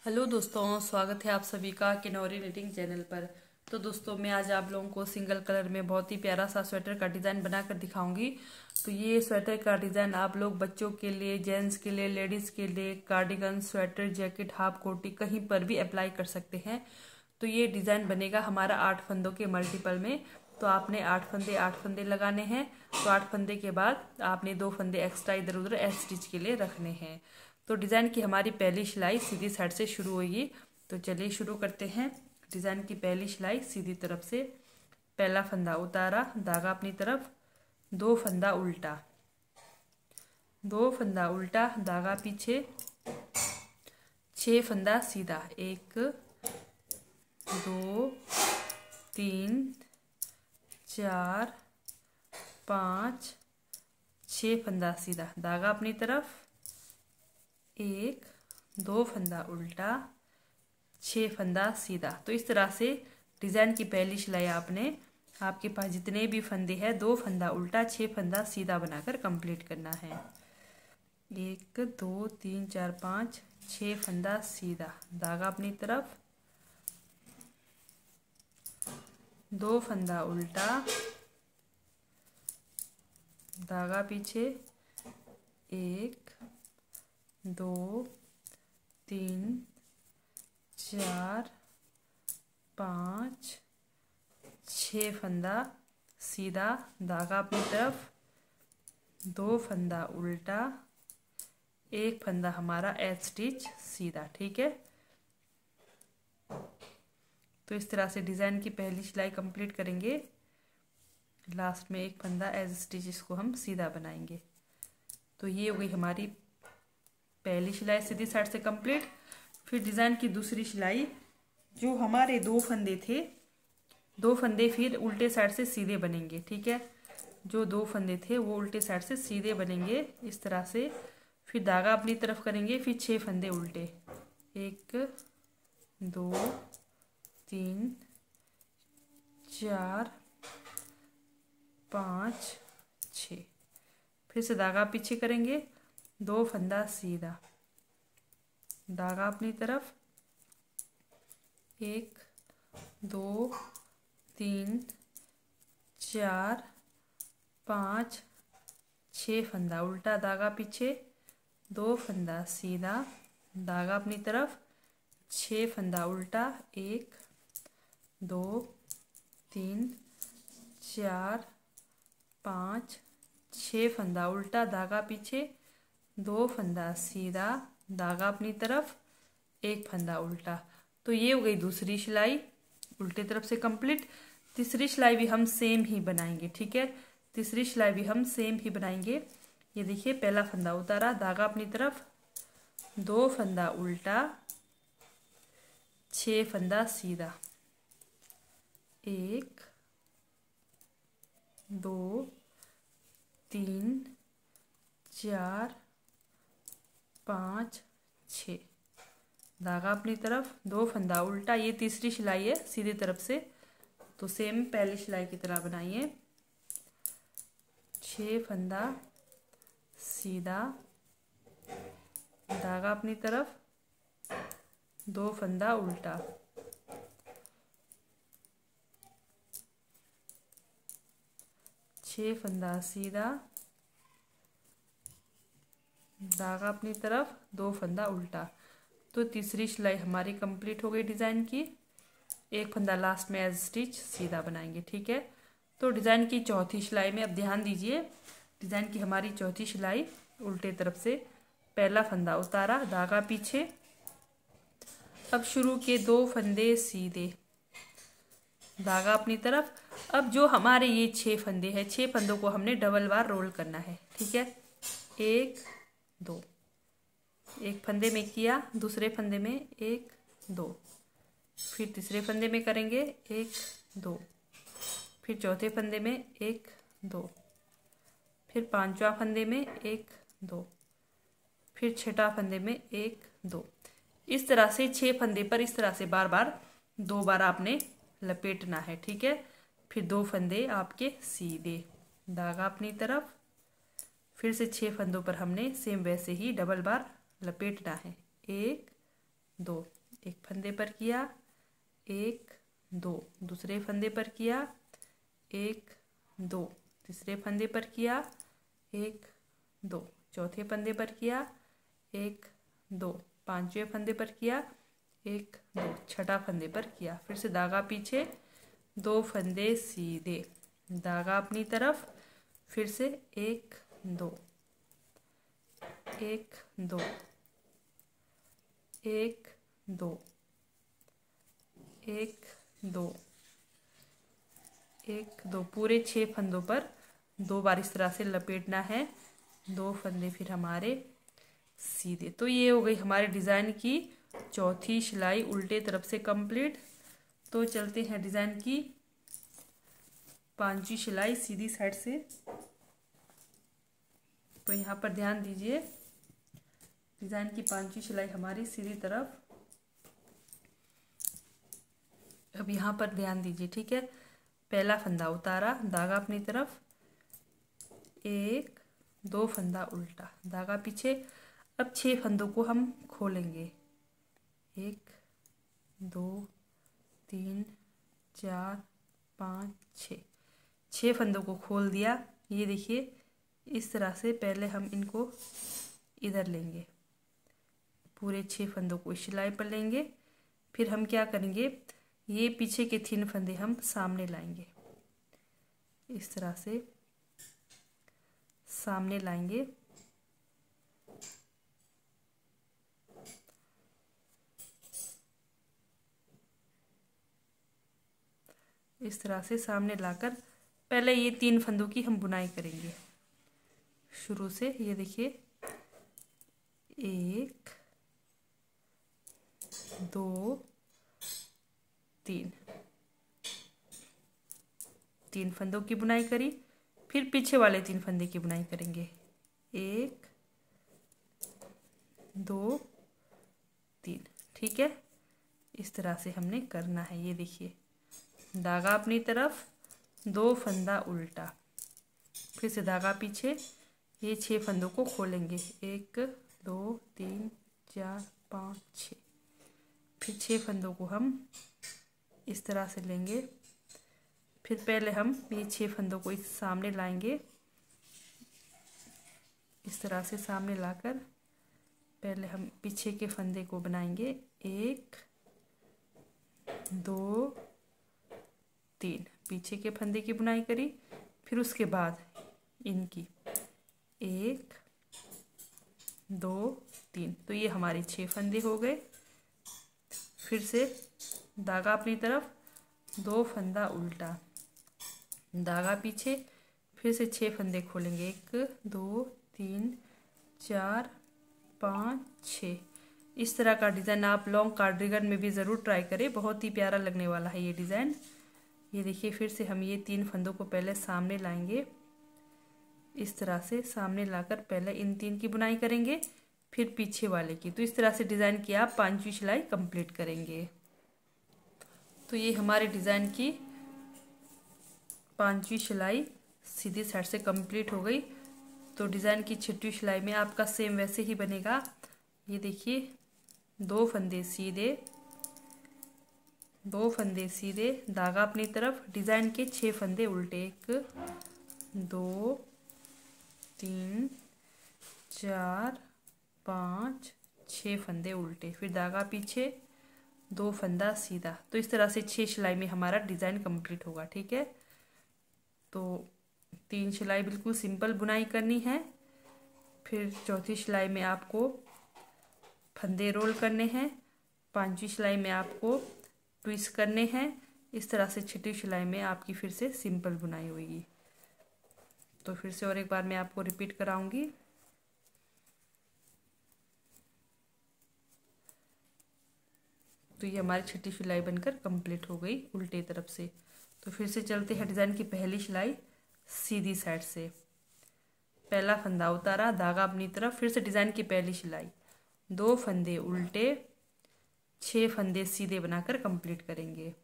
Hello दोस्तों, स्वागत है आप सभी का किनौरी निटिंग चैनल पर। तो दोस्तों, मैं आज आप लोगों को सिंगल कलर में बहुत ही प्यारा सा स्वेटर का डिज़ाइन बनाकर दिखाऊंगी। तो ये स्वेटर का डिज़ाइन आप लोग बच्चों के लिए, जेंट्स के लिए, लेडीज़ के लिए कार्डिगन, स्वेटर, जैकेट, हाफ कोटी कहीं पर भी अप्लाई कर सकते हैं। तो ये डिज़ाइन बनेगा हमारा 8 फंदों के मल्टीपल में। तो आपने 8 फंदे लगाने हैं। तो 8 फंदे के बाद आपने 2 फंदे एक्स्ट्रा इधर उधर स्टिच के लिए रखने हैं। तो डिज़ाइन की हमारी पहली सिलाई सीधी साइड से शुरू होगी। तो चलिए शुरू करते हैं। डिज़ाइन की पहली सिलाई सीधी तरफ से, पहला फंदा उतारा, धागा अपनी तरफ, 2 फंदा उल्टा, 2 फंदा उल्टा, धागा पीछे, 6 फंदा सीधा, 1 2 3 4 5 6 फंदा सीधा, धागा अपनी तरफ, 1 2 फंदा उल्टा, 6 फंदा सीधा। तो इस तरह से डिज़ाइन की पहली सिलाई आपके पास जितने भी फंदे हैं 2 फंदा उल्टा 6 फंदा सीधा बनाकर कंप्लीट करना है। 1 2 3 4 5 6 फंदा सीधा, धागा अपनी तरफ, 2 फंदा उल्टा, धागा पीछे, 1 2 3 4 5 6 फंदा सीधा, धागा अपनी तरफ, 2 फंदा उल्टा, 1 फंदा हमारा एज स्टिच सीधा। ठीक है। तो इस तरह से डिज़ाइन की पहली सिलाई कंप्लीट करेंगे। लास्ट में 1 फंदा एज स्टिच इसको हम सीधा बनाएंगे। तो ये हो गई हमारी पहली सिलाई सीधी साइड से कंप्लीट। फिर डिज़ाइन की दूसरी सिलाई, जो हमारे 2 फंदे थे, 2 फंदे फिर उल्टे साइड से सीधे बनेंगे। ठीक है। जो 2 फंदे थे वो उल्टे साइड से सीधे बनेंगे इस तरह से। फिर धागा अपनी तरफ करेंगे, फिर 6 फंदे उल्टे, 1 2 3 4 5 6। फिर से धागा पीछे करेंगे, 2 फंदा सीधा, धागा अपनी तरफ, 1 2 3 4 5 6 फंदा उल्टा, धागा पीछे, 2 फंदा सीधा, धागा अपनी तरफ, 6 फंदा उल्टा, 1 2 3 4 5 6 फंदा उल्टा, धागा पीछे, 2 फंदा सीधा, धागा अपनी तरफ, 1 फंदा उल्टा। तो ये हो गई दूसरी सिलाई उल्टे तरफ से कंप्लीट। तीसरी सिलाई भी हम सेम ही बनाएंगे। ठीक है। तीसरी सिलाई भी हम सेम ही बनाएंगे। ये देखिए, पहला फंदा उतारा, धागा अपनी तरफ, 2 फंदा उल्टा, 6 फंदा सीधा, 1 2 3 4 5 6, धागा अपनी तरफ, 2 फंदा उल्टा। ये तीसरी सिलाई है सीधी तरफ से। तो सेम पहली सिलाई की तरह बनाइए, 6 फंदा सीधा, धागा अपनी तरफ, 2 फंदा उल्टा, 6 फंदा सीधा, धागा अपनी तरफ, 2 फंदा उल्टा। तो तीसरी सिलाई हमारी कंप्लीट हो गई डिज़ाइन की। 1 फंदा लास्ट में एज स्टिच सीधा बनाएंगे। ठीक है। तो डिज़ाइन की चौथी सिलाई में अब ध्यान दीजिए, डिज़ाइन की हमारी चौथी सिलाई उल्टे तरफ से, पहला फंदा उतारा, धागा पीछे, अब शुरू के 2 फंदे सीधे, धागा अपनी तरफ। अब जो हमारे ये 6 फंदे हैं, 6 फंदों को हमने डबल बार रोल करना है। ठीक है। 1 2, एक फंदे में किया, दूसरे फंदे में 1 2, फिर तीसरे फंदे में करेंगे 1 2, फिर चौथे फंदे में 1 2, फिर पांचवा फंदे में 1 2, फिर छठा फंदे में 1 2। इस तरह से 6 फंदे पर इस तरह से बार बार 2 बार आपने लपेटना है। ठीक है। फिर 2 फंदे आपके सीधे, धागा अपनी तरफ, फिर से 6 फंदों पर हमने सेम वैसे ही डबल बार लपेटना है, 1 दो, एक फंदे पर किया, एक दो, दूसरे फंदे पर किया, एक दो, तीसरे फंदे पर किया, एक दो, चौथे फंदे पर किया, एक दो, पांचवें फंदे पर किया, एक दो, छठा फंदे पर किया। फिर से धागा पीछे, दो फंदे सीधे, धागा अपनी तरफ, फिर से एक दो, एक दो, एक दो, एक दो, एक दो, पूरे 6 फंदों पर 2 बार इस तरह से लपेटना है। 2 फंदे फिर हमारे सीधे। तो ये हो गई हमारे डिज़ाइन की चौथी सिलाई उल्टे तरफ से कंप्लीट। तो चलते हैं डिज़ाइन की 5वीं सिलाई सीधी साइड से। तो यहाँ पर ध्यान दीजिए, डिज़ाइन की 5वीं सिलाई हमारी सीधी तरफ। अब यहाँ पर ध्यान दीजिए, ठीक है। पहला फंदा उतारा, धागा अपनी तरफ, एक दो फंदा उल्टा, धागा पीछे। अब 6 फंदों को हम खोलेंगे, 1 2 3 4 5 6 फंदों को खोल दिया। ये देखिए इस तरह से पहले हम इनको इधर लेंगे, पूरे 6 फंदों को सिलाई पर लेंगे। फिर हम क्या करेंगे, ये पीछे के 3 फंदे हम सामने लाएंगे, इस तरह से सामने लाएंगे। इस तरह से सामने लाकर पहले ये 3 फंदों की हम बुनाई करेंगे शुरू से। ये देखिए 1 2 3 फंदों की बुनाई करी। फिर पीछे वाले 3 फंदे की बुनाई करेंगे, 1 2 3, ठीक है। इस तरह से हमने करना है। ये देखिए धागा अपनी तरफ, 2 फंदा उल्टा, फिर से धागा पीछे, ये 6 फंदों को खोलेंगे, 1 2 3 4 5 6। फिर 6 फंदों को हम इस तरह से लेंगे। फिर पहले हम ये 6 फंदों को इस सामने लाएंगे, इस तरह से सामने लाकर पहले हम पीछे के फंदे को बनाएंगे, 1 2 3, पीछे के फंदे की बुनाई करी। फिर उसके बाद इनकी 1 2 3, तो ये हमारे 6 फंदे हो गए। फिर से धागा अपनी तरफ, 2 फंदा उल्टा, धागा पीछे, फिर से 6 फंदे खोलेंगे, 1 2 3 4 5 6। इस तरह का डिज़ाइन आप लॉन्ग कार्डिगन में भी ज़रूर ट्राई करें, बहुत ही प्यारा लगने वाला है ये डिज़ाइन। ये देखिए फिर से हम ये 3 फंदों को पहले सामने लाएंगे, इस तरह से सामने लाकर पहले इन 3 की बुनाई करेंगे, फिर पीछे वाले की। तो इस तरह से डिज़ाइन की आप 5वीं सिलाई कंप्लीट करेंगे। तो ये हमारे डिज़ाइन की 5वीं सिलाई सीधी साइड से कंप्लीट हो गई। तो डिज़ाइन की 6वीं सिलाई में आपका सेम वैसे ही बनेगा। ये देखिए 2 फंदे सीधे, 2 फंदे सीधे, धागा अपनी तरफ, डिज़ाइन के 6 फंदे उल्टे, 1 2 3 4 5 6 फंदे उल्टे, फिर धागा पीछे, 2 फंदा सीधा। तो इस तरह से 6 सिलाई में हमारा डिज़ाइन कंप्लीट होगा, ठीक है। तो 3 सिलाई बिल्कुल सिंपल बुनाई करनी है। फिर चौथी सिलाई में आपको फंदे रोल करने हैं, 5वीं सिलाई में आपको ट्विस्ट करने हैं। इस तरह से 6वीं सिलाई में आपकी फिर से सिंपल बुनाई होगी। तो फिर से और एक बार मैं आपको रिपीट कराऊंगी। तो ये हमारी 6वीं सिलाई बनकर कंप्लीट हो गई उल्टे तरफ से। तो फिर से चलते हैं डिज़ाइन की पहली सिलाई सीधी साइड से। पहला फंदा उतारा, धागा अपनी तरफ, फिर से डिज़ाइन की पहली सिलाई, 2 फंदे उल्टे, 6 फंदे सीधे बनाकर कंप्लीट करेंगे।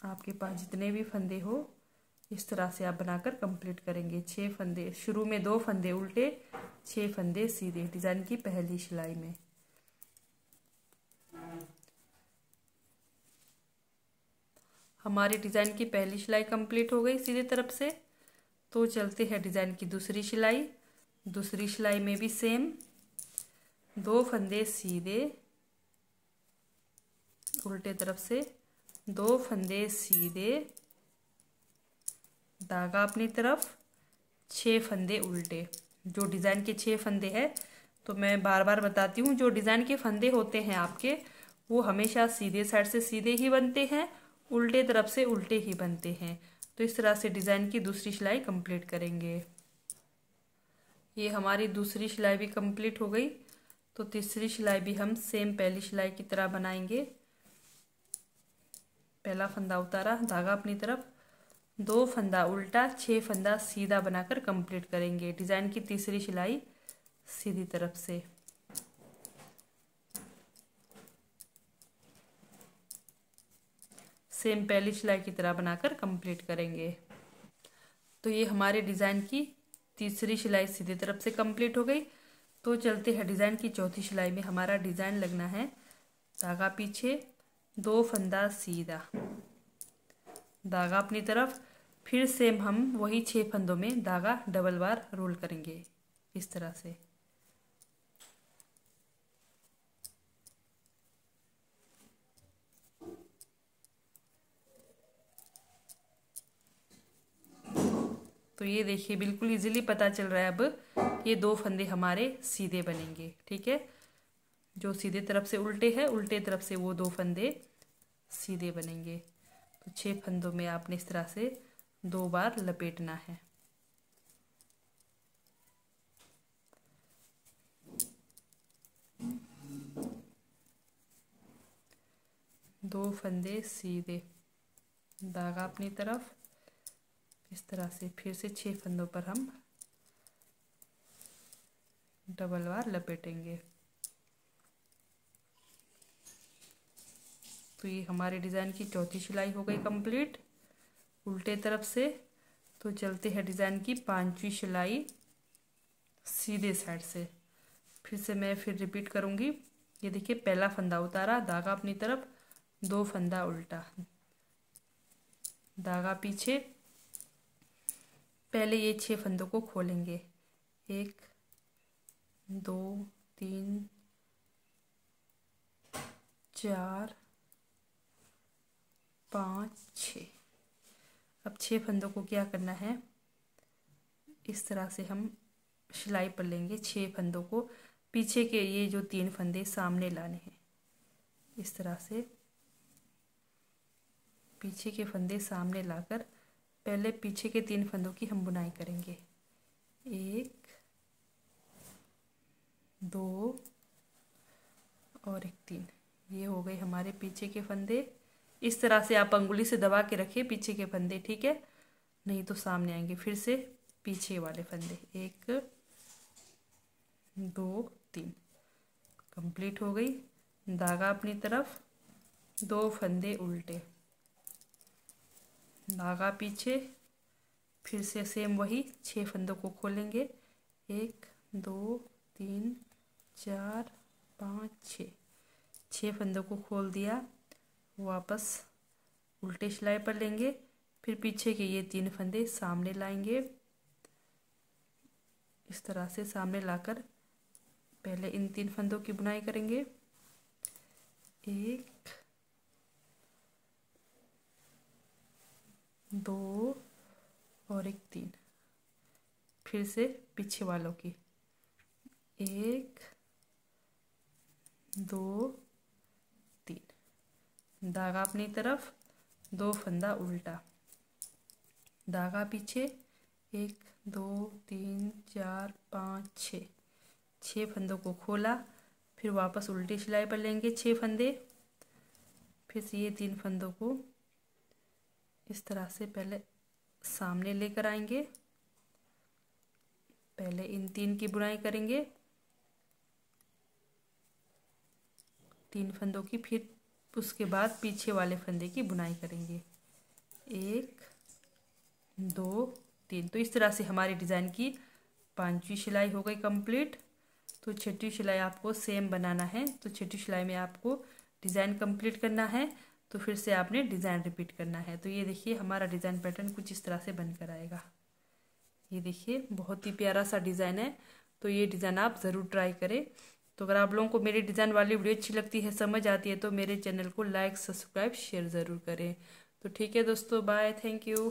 आपके पास जितने भी फंदे हो इस तरह से आप बनाकर कंप्लीट करेंगे। 6 फंदे, शुरू में 2 फंदे उल्टे, 6 फंदे सीधे डिजाइन की पहली सिलाई में। हमारी डिजाइन की पहली सिलाई कंप्लीट हो गई सीधे तरफ से। तो चलते हैं डिजाइन की दूसरी सिलाई। दूसरी सिलाई में भी सेम 2 फंदे सीधे, उल्टे तरफ से 2 फंदे सीधे, धागा अपनी तरफ, 6 फंदे उल्टे। जो डिजाइन के 6 फंदे हैं, तो मैं बार बार बताती हूँ, जो डिजाइन के फंदे होते हैं आपके, वो हमेशा सीधे साइड से सीधे ही बनते हैं, उल्टे तरफ से उल्टे ही बनते हैं। तो इस तरह से डिजाइन की दूसरी सिलाई कंप्लीट करेंगे। ये हमारी दूसरी सिलाई भी कंप्लीट हो गई। तो तीसरी सिलाई भी हम सेम पहली सिलाई की तरह बनाएंगे। पहला फंदा उतारा, धागा अपनी तरफ, 2 फंदा उल्टा, 6 फंदा सीधा बनाकर कंप्लीट करेंगे। डिजाइन की तीसरी सिलाई सीधी तरफ से। सेम पहली सिलाई की तरह बनाकर कंप्लीट करेंगे। तो ये हमारे डिजाइन की तीसरी सिलाई सीधी तरफ से कंप्लीट हो गई। तो चलते हैं डिजाइन की चौथी सिलाई में। हमारा डिजाइन लगना है धागा पीछे, 2 फंदा सीधा, धागा अपनी तरफ, फिर सेम हम वही 6 फंदों में धागा डबल बार रोल करेंगे इस तरह से। तो ये देखिए बिल्कुल इजीली पता चल रहा है अब, ये 2 फंदे हमारे सीधे बनेंगे। ठीक है, जो सीधे तरफ से उल्टे है, उल्टे तरफ से वो 2 फंदे सीधे बनेंगे। तो 6 फंदों में आपने इस तरह से 2 बार लपेटना है। दो फंदे सीधे, धागा अपनी तरफ, इस तरह से फिर से 6 फंदों पर हम डबल बार लपेटेंगे। तो ये हमारे डिज़ाइन की चौथी सिलाई हो गई कंप्लीट उल्टे तरफ से। तो चलते हैं डिज़ाइन की 5वीं सिलाई सीधे साइड से। फिर से मैं रिपीट करूँगी। ये देखिए, पहला फंदा उतारा, धागा अपनी तरफ, 2 फंदा उल्टा, धागा पीछे। पहले ये 6 फंदों को खोलेंगे, 1 2 3 4 5 6। अब 6 फंदों को क्या करना है, इस तरह से हम सिलाई पर लेंगे। 6 फंदों को पीछे के ये जो 3 फंदे सामने लाने हैं, इस तरह से पीछे के फंदे सामने लाकर पहले पीछे के 3 फंदों की हम बुनाई करेंगे। 1 2 और 1 3। ये हो गए हमारे पीछे के फंदे। इस तरह से आप अंगुली से दबा के रखिए पीछे के फंदे, ठीक है, नहीं तो सामने आएंगे। फिर से पीछे वाले फंदे, 1 2 3, कंप्लीट हो गई। धागा अपनी तरफ, 2 फंदे उल्टे, धागा पीछे, फिर से सेम वही 6 फंदों को खोलेंगे। 1 2 3 4 5 6। 6 फंदों को खोल दिया, वापस उल्टे सिलाई पर लेंगे। फिर पीछे के ये 3 फंदे सामने लाएंगे, इस तरह से सामने लाकर पहले इन 3 फंदों की बुनाई करेंगे। 1 2 और 1 3। फिर से पीछे वालों की 1 2 3, धागा अपनी तरफ, 2 फंदा उल्टा, धागा पीछे, 1 2 3 4 5 6। 6 फंदों को खोला, फिर वापस उल्टी सिलाई पर लेंगे 6 फंदे। फिर से ये 3 फंदों को इस तरह से पहले सामने लेकर आएंगे। पहले इन 3 की बुनाई करेंगे, 3 फंदों की, फिर उसके बाद पीछे वाले फंदे की बुनाई करेंगे। 1 2 3। तो इस तरह से हमारी डिज़ाइन की 5वीं सिलाई हो गई कंप्लीट। तो 6वीं सिलाई आपको सेम बनाना है। तो 6वीं सिलाई में आपको डिज़ाइन कंप्लीट करना है। तो फिर से आपने डिज़ाइन रिपीट करना है। तो ये देखिए हमारा डिज़ाइन पैटर्न कुछ इस तरह से बनकर आएगा। ये देखिए बहुत ही प्यारा सा डिज़ाइन है। तो ये डिज़ाइन आप ज़रूर ट्राई करें। तो अगर आप लोगों को मेरी डिज़ाइन वाली वीडियो अच्छी लगती है, समझ आती है, तो मेरे चैनल को लाइक सब्सक्राइब शेयर ज़रूर करें। तो ठीक है दोस्तों, बाय, थैंक यू।